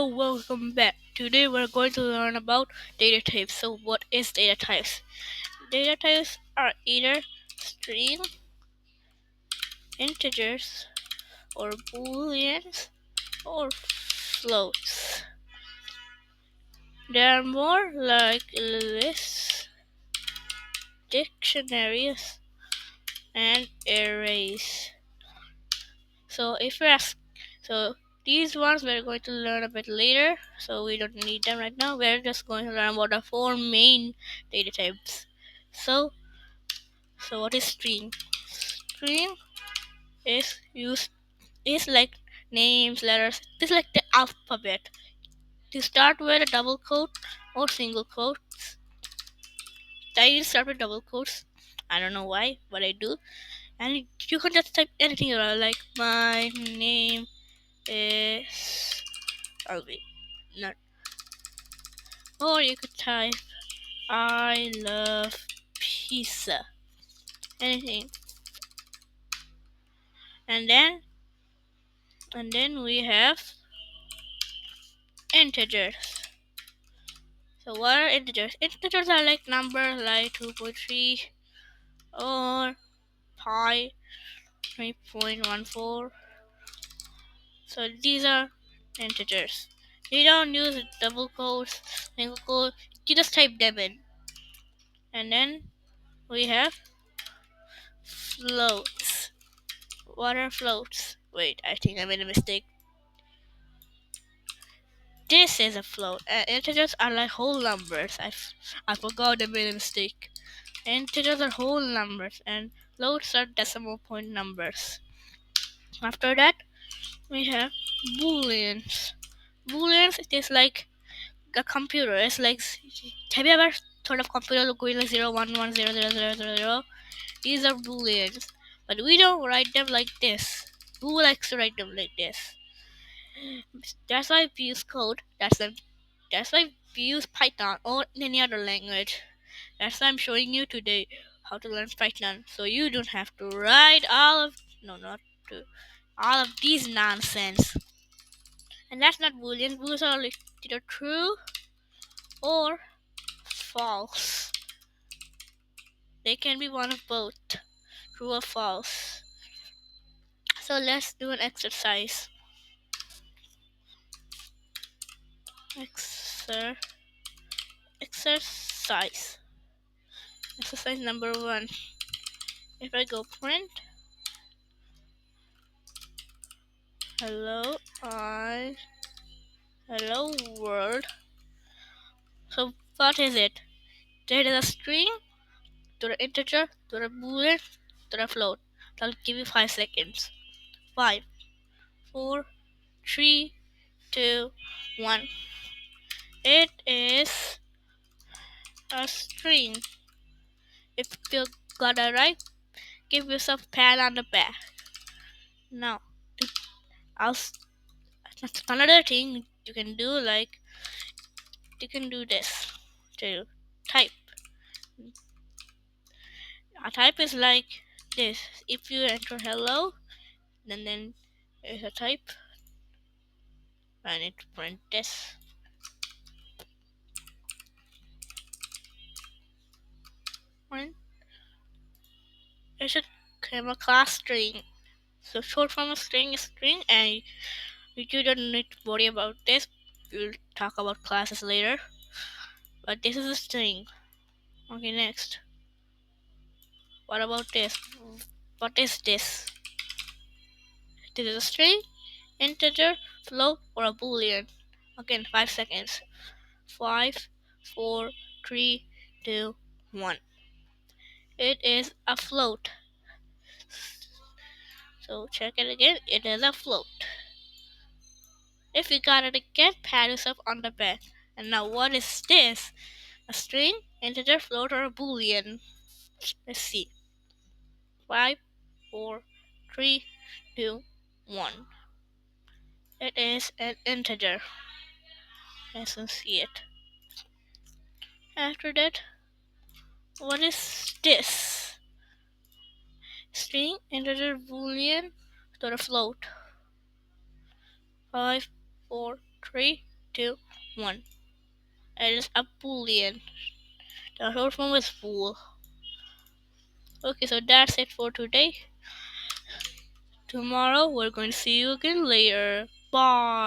Hello, welcome back. Today we're going to learn about data types. So what is data types? Data types are either string, integers, or booleans, or floats. They are more like lists, dictionaries, and arrays. So if you ask, so these ones we're going to learn a bit later, so we don't need them right now. We're just going to learn about the four main data types. So, so what is string? String is used is like names, letters. It's like the alphabet. To start with a double quote or single quotes. I start with double quotes. I don't know why, but I do. And you can just type anything around, like my name is Alvi. Not, or you could type I love pizza. Anything. And then we have integers. So what are integers? Integers are like numbers like 2.3 or pi 3.14. So these are integers. You don't use double quotes, single quotes. You just type them in. And then we have floats. What are floats? Wait, I think I made a mistake. This is a float. Integers are like whole numbers. I forgot I made a mistake. Integers are whole numbers and floats are decimal point numbers. After that, we have booleans. Booleans is like a computer. It's like, have you ever thought of computer going like 0 1 1 0 0 0 0 0? These are booleans, but we don't write them like this. Who likes to write them like this? That's why we use code. That's why we use Python or any other language. That's why I'm showing you today how to learn Python. So you don't have to write all of no not to all of these nonsense. And that's not boolean. Booleans are like either true or false. They can be one of both, true or false. So let's do an exercise. Exer- exercise. Exercise number 1. If I go print, hello, hello world. So what is it? There is a string to the integer to the boolean to the float. I'll give you 5 seconds. 5, 4, 3, 2, 1. It is a string. If you got it right, give yourself a pat on the back. Now, I'll another thing you can do, like you can do this to type. A type is like this. If you enter hello, then is a type. I need to print this. Print. It should come a class string. So short form of string is string, and you don't need to worry about this. We'll talk about classes later. But this is a string. Okay, next. What about this? What is this? This is a string, integer, float, or a boolean. Again, 5 seconds. 5, 4, 3, 2, 1. It is a float. So check it again. It is a float. If you got it again, pat yourself on the back. And now what is this? A string, integer, float, or a boolean? Let's see. 5, 4, 3, 2, 1. It is an integer. Let's see it. After that, what is this? String, integer, boolean, to the float. 5, 4, 3, 2, 1. It is a boolean. The short form is bool. Okay, so that's it for today. Tomorrow we're going to see you again later. Bye.